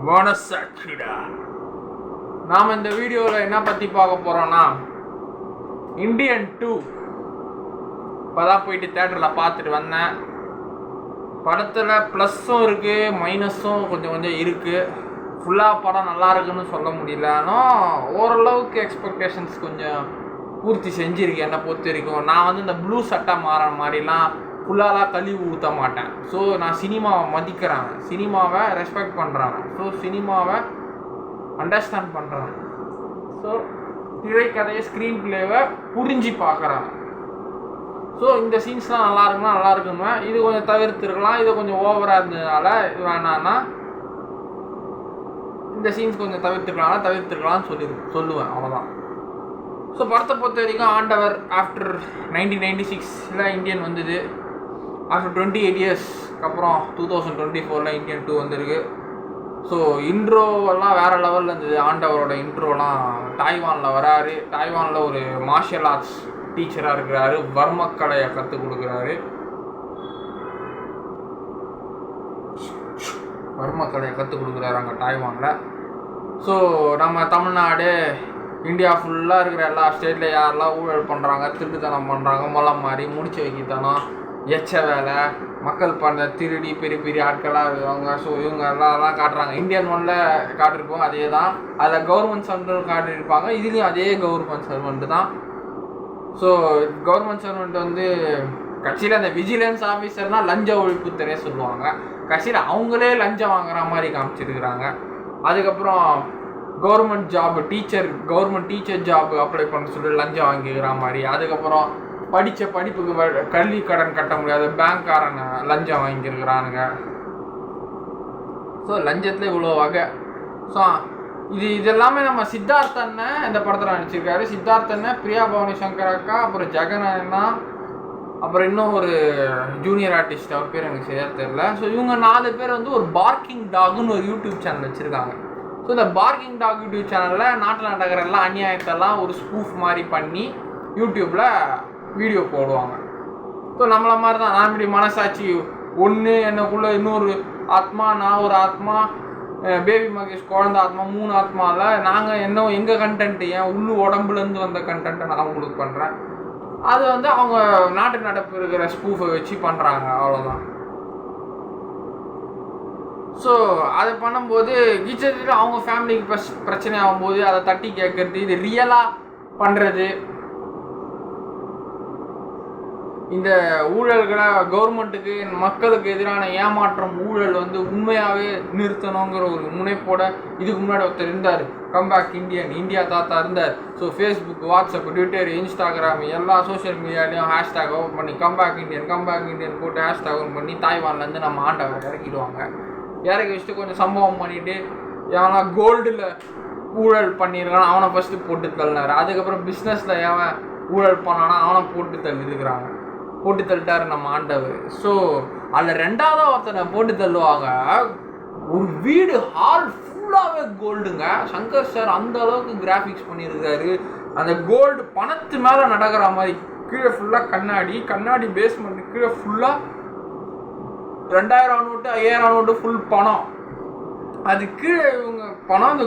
மனசாட்சிடா. நாம் இந்த வீடியோவில் என்ன பற்றி பார்க்க போகிறோன்னா, இந்தியன் 2 இப்போதான் போயிட்டு தேட்டரில் பார்த்துட்டு வந்தேன். படத்தில் ப்ளஸ்ஸும் இருக்குது, மைனஸும் கொஞ்சம் கொஞ்சம் இருக்குது. ஃபுல்லாக படம் நல்லா இருக்குன்னு சொல்ல முடியல, ஆனால் ஓரளவுக்கு எக்ஸ்பெக்டேஷன்ஸ் கொஞ்சம் பூர்த்தி செஞ்சுருக்கு என்னை பொறுத்த வரைக்கும். நான் வந்து இந்த ப்ளூ சட்டை மாற மாதிரிலாம் ஃபுல்லாலாம் கழிவு ஊற்ற மாட்டேன். ஸோ நான் சினிமாவை மதிக்கிறாங்க, சினிமாவை ரெஸ்பெக்ட் பண்ணுறாங்க, ஸோ சினிமாவை அண்டர்ஸ்டாண்ட் பண்ணுறாங்க, ஸோ திரைக்கதையை ஸ்க்ரீன் பிளேவை புரிஞ்சு பார்க்குறாங்க. ஸோ இந்த சீன்ஸ்லாம் நல்லா இருக்குன்னா நல்லா இருக்குங்க, இது கொஞ்சம் தவிர்த்துருக்கலாம், இது கொஞ்சம் ஓவராக இருந்ததுனால இது வேணான்னா இந்த சீன்ஸ் கொஞ்சம் தவிர்த்துருக்கலாம்னு சொல்லுவேன், அவ்வளோதான். ஸோ படத்தை பொறுத்த வரைக்கும் ஆண்டவர் ஆஃப்டர் 1996 இந்தியன் வந்தது. ஆஃப்டர் 28 இயர்ஸ்க்கு அப்புறம் 2024 இந்தியன் 2 வந்திருக்கு. ஸோ இன்ட்ரோவெல்லாம் வேறு லெவலில் இருந்தது. ஆண்டவரோட இன்ட்ரோலாம் தாய்வானில் வராரு. தாய்வானில் ஒரு மார்ஷியல் ஆர்ட்ஸ் டீச்சராக இருக்கிறாரு, வர்மக்கலையை கற்றுக் கொடுக்குறாரு. அங்கே தாய்வானில். ஸோ நம்ம தமிழ்நாடு, இந்தியா ஃபுல்லாக இருக்கிற எல்லா ஸ்டேட்டில் யாரெல்லாம் ஊழல் பண்ணுறாங்க, திருட்டுத்தனம் பண்ணுறாங்க, மொளம் மாதிரி முடிச்சு வைக்கித்தனம், எச்ச வேலை, மக்கள் பண்ண திருடி பெரிய பெரிய ஆட்களாக இருக்காங்க. ஸோ இவங்க எல்லாம் காட்டுறாங்க. இந்தியன் 1 காட்டிருப்போம், அதே தான். அதில் கவர்மெண்ட் சர்வெண்ட் காட்டியிருப்பாங்க, இதுலேயும் அதே கவர்மெண்ட் சர்வெண்ட்டு தான். ஸோ கவர்மெண்ட் சர்வெண்ட் வந்து கட்சியில் அந்த விஜிலன்ஸ் ஆஃபீஸர்னால் லஞ்ச ஒழிப்புத்துறையே சொல்லுவாங்க. கட்சியில் அவங்களே லஞ்சம் வாங்குற மாதிரி காமிச்சிருக்கிறாங்க. அதுக்கப்புறம் கவர்மெண்ட் டீச்சர் ஜாப் அப்ளை பண்ண சொல்லி லஞ்சம் வாங்கிக்கிற மாதிரி. அதுக்கப்புறம் படித்த படிப்புக்கு கல்வி கடன் கட்ட முடியாத பேங்க்காரனை லஞ்சம் வாங்கியிருக்கிறானுங்க. ஸோ லஞ்சத்தில் இவ்வளோ வகை. ஸோ இதெல்லாமே நம்ம சித்தார்த்தனை இந்த படத்தில் நடிச்சிருக்காரு. சித்தார்த்தனை, பிரியா பவானி சங்கர் அக்கா, அப்புறம் ஜெகன் அண்ணா, அப்புறம் இன்னும் ஒரு ஜூனியர் ஆர்டிஸ்ட், அவர் பேர் எனக்கு சரியாக தெரியல. ஸோ இவங்க 4 பேர் வந்து ஒரு பார்க்கிங் டாக்னு ஒரு யூடியூப் சேனல் வச்சுருக்காங்க. ஸோ இந்த பார்க்கிங் டாக் யூடியூப் சேனலில் நாட்டில் நடக்கிற எல்லாம் அநியாயத்தெல்லாம் ஒரு ஸ்பூஃப் மாதிரி பண்ணி யூடியூப்பில் வீடியோ போடுவாங்க. ஸோ நம்மளை மாதிரி தான். நான் இப்படி மனசாட்சி ஒன்று, எனக்குள்ளே இன்னொரு ஆத்மா, நான் ஒரு ஆத்மா, பேபி மகேஷ் குழந்த ஆத்மா, 3 ஆத்மாவில் நாங்கள் எங்கள் கண்டென்ட்டு, என் உள்ளு உடம்புலேருந்து வந்த கண்டென்ட்டை நான் உங்களுக்கு பண்ணுறேன். அது வந்து அவங்க நாட்டு நடப்பு இருக்கிற ஸ்பூஃபை வச்சு பண்ணுறாங்க, அவ்வளோதான். ஸோ அதை பண்ணும்போது கிச்சத்தில் அவங்க ஃபேமிலிக்கு பிரச்சனை ஆகும்போது அதை தட்டி கேட்கறது, இது ரியலாக பண்ணுறது, இந்த ஊழல்களை கவர்மெண்ட்டுக்கு மக்களுக்கு எதிரான ஏமாற்றம், ஊழல் வந்து உண்மையாகவே நிறுத்தணுங்கிற ஒரு முனைப்போட இதுக்கு முன்னாடி ஒருத்தர் இருந்தார், கம்பேக் இந்தியா தாத்தா இருந்தார். So Facebook, WhatsApp, Twitter, Instagram எல்லா சோஷியல் மீடியாலையும் ஹேஷ்டேக் ஓப்பன் பண்ணி கம்பேக் இந்தியன் போட்டு ஹேஷ்டேக் ஓப்பன் பண்ணி தாய்வான்லேருந்து நம்ம ஆண்டவரை இறக்கி வச்சுட்டு கொஞ்சம் சம்பவம் பண்ணிவிட்டு எவனா கோல்டில் ஊழல் பண்ணியிருக்கான் அவனை ஃபஸ்ட்டு போட்டு தள்ளினார். அதுக்கப்புறம் பிஸ்னஸில் எவன் ஊழல் பண்ணானா அவனை போட்டு தள்ளிட்டாரு நம்ம ஆண்டவர். ஸோ அதில் 2வது ஒருத்தனை போட்டு தள்ளுவாங்க. ஒரு வீடு ஹால் ஃபுல்லாகவே கோல்டுங்க. சங்கர் சார் அந்த அளவுக்கு கிராஃபிக்ஸ் பண்ணியிருக்காரு. அந்த கோல்டு பணத்து மேலே நடக்கிற மாதிரி, கீழே ஃபுல்லாக கண்ணாடி பேஸ்மெண்ட், கீழே ஃபுல்லாக 2000 நோட்டு 5000 நோட்டு ஃபுல் பணம். அது கீழே இவங்க பணம், அந்த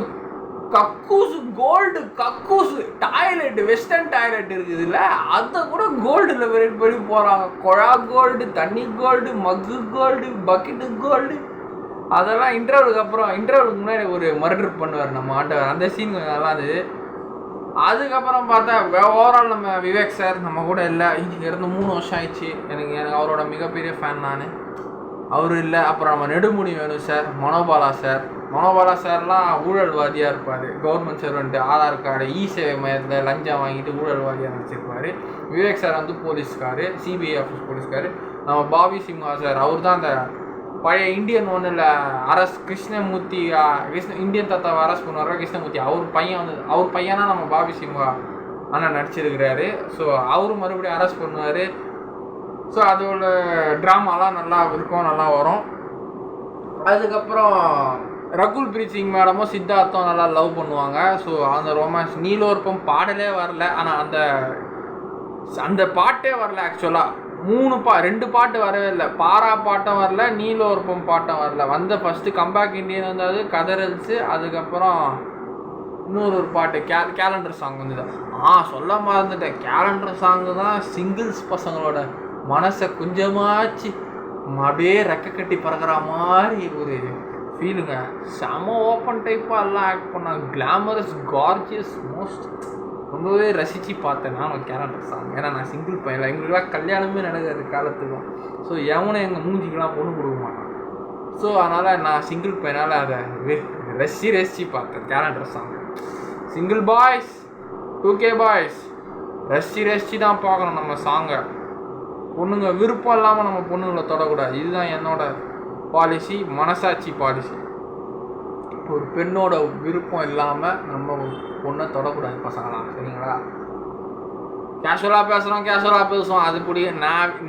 கக்கூசு டாய்லெட், வெஸ்டர்ன் டாய்லெட் இருக்குதுல்ல, அதை கூட கோல்டில் வெரைட் பண்ணி போகிறாங்க. குழா கோல்டு, தண்ணி கோல்டு, மக்கு கோல்டு, பக்கெட்டு கோல்டு. அதெல்லாம் இன்டர்வலுக்கு முன்னாடி ஒரு மர்டர் பண்ணுவார் நம்ம ஆண்டவர். அந்த சீன் நல்லா இருந்தது. அதுக்கப்புறம் பார்த்தா ஓவரால் நம்ம விவேக் சார் நம்ம கூட இல்லை, இருந்து 3 வருஷம் ஆயிடுச்சு. எனக்கு அவரோட மிகப்பெரிய ஃபேன் நான். அவரு இல்லை. அப்புறம் நம்ம நெடுமுடி வேணும் சார், மனோபாலா சார்லாம் ஊழல்வாதியாக இருப்பார். கவர்மெண்ட் சர்வெண்ட்டு, ஆதார் கார்டு, சேவை மையத்தில் லஞ்சம் வாங்கிட்டு ஊழல்வாதியாக நினச்சிருப்பார். விவேக் சார் வந்து போலீஸ்காரு, சிபிஐ ஆஃபீஸ் போலீஸ்காரு. நம்ம பாபி சிம்ஹா சார், அவர் தான் அந்த பழைய இந்தியன் 1 கிருஷ்ணமூர்த்தி, இந்தியன் தாத்தாவை அரெஸ்ட் பண்ணுவார் கிருஷ்ணமூர்த்தி, அவர் பையனா நம்ம பாபி சிம்ஹா அண்ணன் நடிச்சிருக்கிறாரு. ஸோ அவரும் மறுபடியும் அரெஸ்ட் பண்ணுவார். ஸோ அதோட ட்ராமாலாம் நல்லா இருக்கும், நல்லா வரும். அதுக்கப்புறம் ரகுல் பிரீத் சிங் மேடமும் சித்தார்த்தும் நல்லா லவ் பண்ணுவாங்க. ஸோ அந்த ரொமான்ஸ், நீலோர்பம் பாடலே வரல, ஆனால் அந்த பாட்டே வரல ஆக்சுவலாக. 2 பாட்டு வரவே இல்லை. பாரா பாட்டம் வரல, நீலோர்பம் பாட்டம் வரல. வந்த ஃபஸ்ட்டு கம்பேக் இண்டியன் வந்தது கதறல்ஸு, அதுக்கப்புறம் இன்னொரு பாட்டு கேலண்டர் சாங் வந்தது. சொல்ல மறந்துட்டேன், கேலண்டர் சாங்கு தான் சிங்கிள்ஸ் பசங்களோட மனசை கொஞ்சமாச்சு அப்படியே ரெக்க கட்டி பறக்கிற மாதிரி ஒரு ஃபீலுங்க. செம ஓப்பன் டைப்பாக எல்லாம் ஆக்ட் பண்ணாங்க. கிளாமரஸ், கார்ஜியஸ், மோஸ்ட் ரொம்பவே ரசித்து பார்த்தேன் நான் கேலண்டர் சாங். ஏன்னா நான் சிங்கிள் பையன், எங்களுக்கெல்லாம் கல்யாணமே நடக்காது காலத்துக்கும். ஸோ எவனை எங்கள் மூஞ்சிக்கெலாம் பொண்ணு கொடுக்க மாட்டான். ஸோ அதனால் நான் சிங்கிள் பையனால் அதை ரசித்து பார்த்தேன் calendar song. Single boys, 2K boys ரசித்து தான் பார்க்கணும் நம்ம சாங்கை. பொண்ணுங்க விருப்பம் இல்லாமல் நம்ம பொண்ணுங்களை தொடக்கூடாது. இதுதான் என்னோட பாலிசி, மனசாட்சி பாலிசி. ஒரு பெண்ணோட விருப்பம் இல்லாமல் நம்ம பொண்ணை தொடக்கூடாது பசங்களாம், சரிங்களா? கேஷுவலாக பேசுவோம். அது பிடிக்கும்.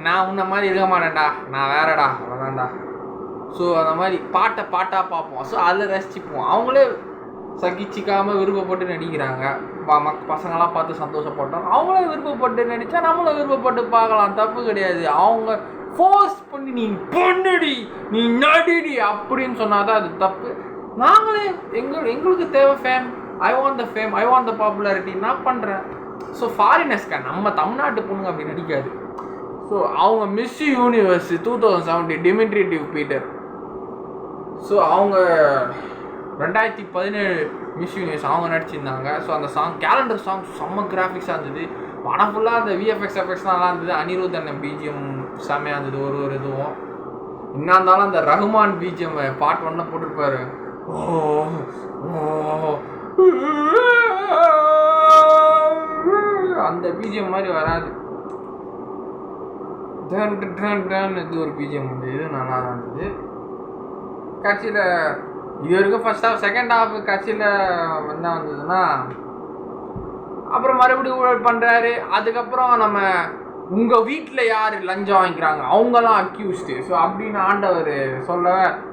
நான் உன்ன மாதிரி இருக்க மாட்டேன்டா, நான் வேறடா, அவ்வளோதான்டா. ஸோ அந்த மாதிரி பாட்டாக பார்ப்போம். ஸோ அதில் ரசிச்சுப்போம். அவங்களே சகிச்சிக்காமல் விருப்பப்பட்டு நடிக்கிறாங்க. பசங்களாம் பார்த்து சந்தோஷப்பட்டோம். அவங்களே விருப்பப்பட்டு நடித்தா நம்மளும் விருப்பப்பட்டு பார்க்கலாம், தப்பு கிடையாது. அவங்க ஃபோர்ஸ் பண்ணி நீ பொண்ணுடி, நீ நடிடி அப்படின்னு சொன்னால் தான் அது தப்பு. நாங்களே எங்களுக்கு தேவை fame. I want the fame, I want the popularity. நான் பண்ணுறேன். ஸோ ஃபாரினர்ஸ்க்கா நம்ம தமிழ்நாட்டு பொண்ணுங்க அப்படி நடிக்காது. ஸோ அவங்க மிஸ் யூனிவர்ஸ் 2017 டிமிட்ரி டிவ் பீட்டர். ஸோ அவங்க 2017 மிஸ் யூனிவர்ஸ் அவங்க நடிச்சிருந்தாங்க. ஸோ அந்த சாங் கேலண்டர் சாங் செம்ம கிராஃபிக்ஸாக இருந்தது. படம் ஃபுல்லாக அந்த விஎஃப்எக்ஸ் எஃபெக்ட்ஸ்லாம் நல்லா இருந்தது. அனிருத் அண்ணன் பிஜிஎம் செம்மையாக இருந்தது. ஒரு இதுவும் என்ன இருந்தாலும் அந்த ரஹ்மான் பிஜிஎம் பார்ட் 1 போட்டிருப்பாரு. அந்த பிஜிஎம் மாதிரி வராது. இது ஒரு பிஜிஎம் வந்து இது நல்லா தான் இருந்தது. கட்சியில் இது வரைக்கும் ஃபர்ஸ்ட் ஹாஃப், செகண்ட் ஹாஃப் கட்சியில் என்ன வந்ததுன்னா அப்புறம் மறுபடியும் ஊழல் பண்ணுறாரு. அதுக்கப்புறம் நம்ம உங்கள் வீட்டில் யார் லஞ்சம் வாங்கிக்கிறாங்க அவங்கெல்லாம் அக்யூஸ்டு. ஸோ அப்படின்னு ஆண்டவர் சொல்ல,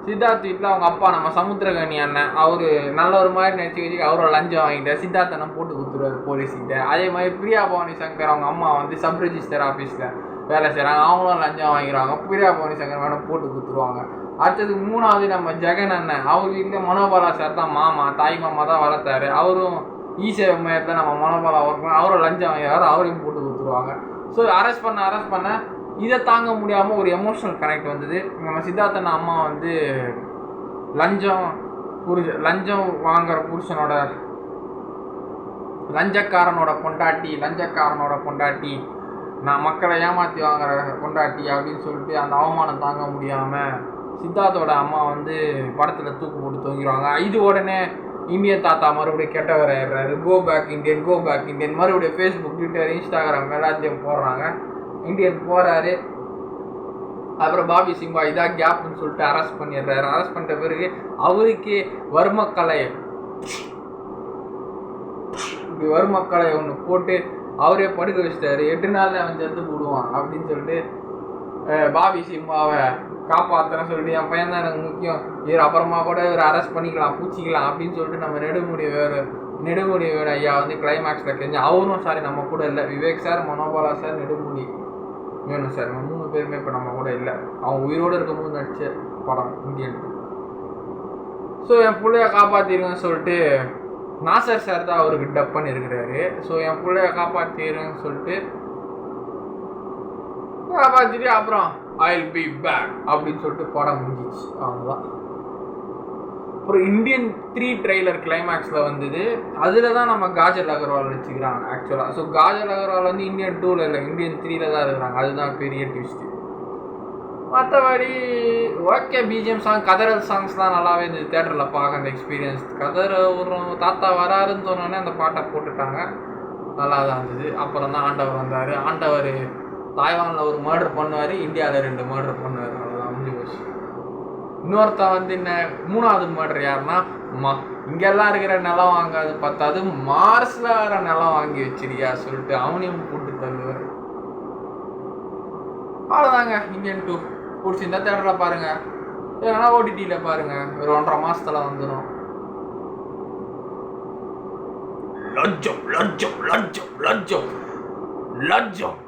சித்தார்த் வீட்டில் அவங்க அப்பா நம்ம சமுத்திரகனி அண்ணன் அவர் நல்ல ஒரு மாதிரி நினச்சி அவரோட லஞ்சம் வாங்கிட்டார். சித்தார்த்தனை போட்டு கொடுத்துருவாரு போலீஸ்கிட்ட. அதே மாதிரி பிரியா பவானி சங்கர் அவங்க அம்மா வந்து சப் ரெஜிஸ்டர் ஆஃபீஸில் வேலை செய்கிறாங்க, அவங்களும் லஞ்சம் வாங்கிக்கிறாங்க. பிரியா பவானி சங்கர் மேடம் போட்டு கொடுத்துருவாங்க. அடுத்தது 3வது நம்ம ஜெகன் அண்ணன், அவர் வீட்டில் மனோபாலா சார் தான் மாமா, தாய் மாமா தான் வளர்த்தாரு. அவரும் ஈசேவை மையத்தில் நம்ம மனோபாலா ஒர்க் பண்ண அவரும் லஞ்சம் வாங்கிறாரு, அவரையும் போட்டு கொடுத்துருவாங்க. ஸோ அரெஸ்ட் பண்ண இதை தாங்க முடியாமல் ஒரு எமோஷனல் கனெக்ட் வந்தது. நம்ம சித்தார்த்தன் அம்மா வந்து லஞ்சம் வாங்குற புருஷனோட லஞ்சக்காரனோட பொண்டாட்டி நான் மக்களை ஏமாற்றி வாங்குற பொண்டாட்டி அப்படின்னு சொல்லிட்டு அந்த அவமானம் தாங்க முடியாமல் சித்தார்த்தோட அம்மா வந்து படத்தில் தூக்கு போட்டு தூங்கிடுவாங்க. இது உடனே இந்தியன் தாத்தா மறுபடியும் கெட்டவர் ஆயிடுறாரு. கோ பேக் இண்டியன் மறுபடியும் ஃபேஸ்புக், ட்விட்டர், இன்ஸ்டாகிராம் எல்லாத்தையும் போடுறாங்க. இந்தியன் போகிறாரு. அப்புறம் பாபி சிம்பா இதாக கேப்னு சொல்லிட்டு அரெஸ்ட் பண்ணிடுறாரு. அரெஸ்ட் பண்ணிட்ட பிறகு அவருக்கு வறுமக்களை ஒன்று போட்டு அவரே படுக்க வச்சிட்டாரு. 8 நாளில் அவன் செத்து போடுவான் அப்படின்னு சொல்லிட்டு பாபி சிம்மாவை காப்பாற்றுறேன்னு சொல்லிட்டு என் பையன் தான் எனக்கு முக்கியம், இவர் அப்புறமா கூட இவர் அரெஸ்ட் பண்ணிக்கலாம், பூச்சிக்கலாம் அப்படின்னு சொல்லிட்டு நம்ம நெடுமுடி வேறு ஐயா வந்து கிளைமேக்ஸில் கெஞ்சு அவரும் சாரி நம்ம கூட இல்லை. விவேக் சார், மனோபாலா சார், நெடுமுடி வேணும் சார், 3 பேருமே இப்போ நம்ம கூட இல்லை. அவங்க உயிரோடு இருக்கும்போது நடித்த படம் இந்தியன். ஸோ என் பிள்ளைய காப்பாற்றிருங்கன்னு சொல்லிட்டு நாசர் சார் தான் அவருக்கு டப் பண்ணியிருக்கிறாரு. ஸோ என் பிள்ளைய காப்பாற்றிருங்கன்னு சொல்லிட்டு காப்பாற்றிட்டு அப்புறம் I'll be back அப்படின்னு சொல்லிட்டு படம் முடிஞ்சிச்சு. அவ்வளோதான். அப்புறம் இந்தியன் 3 ட்ரெய்லர் கிளைமேக்ஸில் வந்தது. அதில் தான் நம்ம காஜல் அகர்வால் வச்சுக்கிறாங்க ஆக்சுவலாக. ஸோ காஜல் அகர்வால் வந்து இந்தியன் 2ல் இல்லை, இந்தியன் 3ல் தான் இருக்கிறாங்க. அதுதான் பெரிய ட்விஸ்ட்டு. மற்றபடி ஓகே, பிஜிஎம் சாங், கதறல் சாங்ஸ்லாம் நல்லாவே இருந்தது. தேட்டரில் பார்க்க அந்த எக்ஸ்பீரியன்ஸ். ஒரு தாத்தா வராருன்னு சொன்னோடனே அந்த பாட்டை போட்டுட்டாங்க, நல்லா தான் இருந்தது. அப்புறம் தான் ஆண்டவர் வந்தார். ஆண்டவர் தாய்வானில் ஒரு மர்டர் பண்ணுவார், இந்தியாவில் 2 மர்டர் பண்ணுவார். அவ்வளோதான், முடிஞ்சு போச்சு. இன்னொருத்தன் வந்து என்ன 3வது மர்டர் யாருன்னா, இங்கெல்லாம் இருக்கிற நிலம் வாங்காது பார்த்தாது மார்ஸில் வேற நிலம் வாங்கி வச்சிருக்கியா சொல்லிட்டு அவனையும் போட்டு தள்ளுவார். அவ்வளோதாங்க. இந்தியன் 2 பிடிச்சிருந்தா தேட்டரில் பாருங்கள், இல்லைன்னா ஓடிடியில் பாருங்கள். ஒரு 1.5 மாதத்தில் வந்துடும். லஞ்சம் லஞ்சம் லஞ்சம் லஞ்சம் லஞ்சம்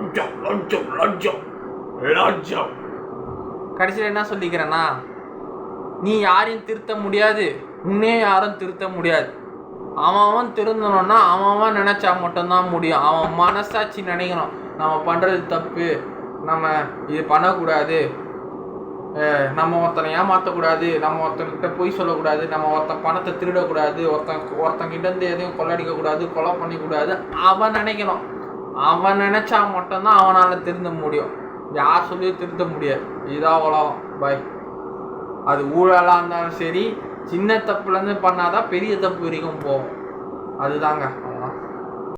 லட்சம் லட்சம் லட்சம் லட்சம். கடைசியில் என்ன சொல்லிக்கிறேன்னா, நீ யாரையும் திருத்த முடியாது, உன்னே யாரும் திருத்த முடியாது. அவன் திருந்தணும்னா அவன் நினச்சா மட்டும்தான் முடியும். அவன் மனசாட்சி நினைக்கணும், நம்ம பண்ணுறது தப்பு, நம்ம இது பண்ணக்கூடாது, நம்ம ஒருத்தனை ஏமாற்றக்கூடாது, நம்ம ஒருத்தன்கிட்ட பொய் சொல்லக்கூடாது, நம்ம ஒருத்தன் பணத்தை திருடக்கூடாது, ஒருத்தங்கிட்டேருந்து எதையும் கொள்ளடிக்கக்கூடாது, கொலை பண்ணிக்கூடாது. அவன் நினைக்கணும். அவன் நினச்சா மட்டும்தான் அவனால் திருந்த முடியும். யார் சொல்லியும் திருத்த முடியாது. இதான் உலகம். பாய். அது ஊழலாக இருந்தாலும் சரி, சின்ன தப்புலேருந்து பண்ணாதான் பெரிய தப்பு வரைக்கும் போகும். அதுதாங்க.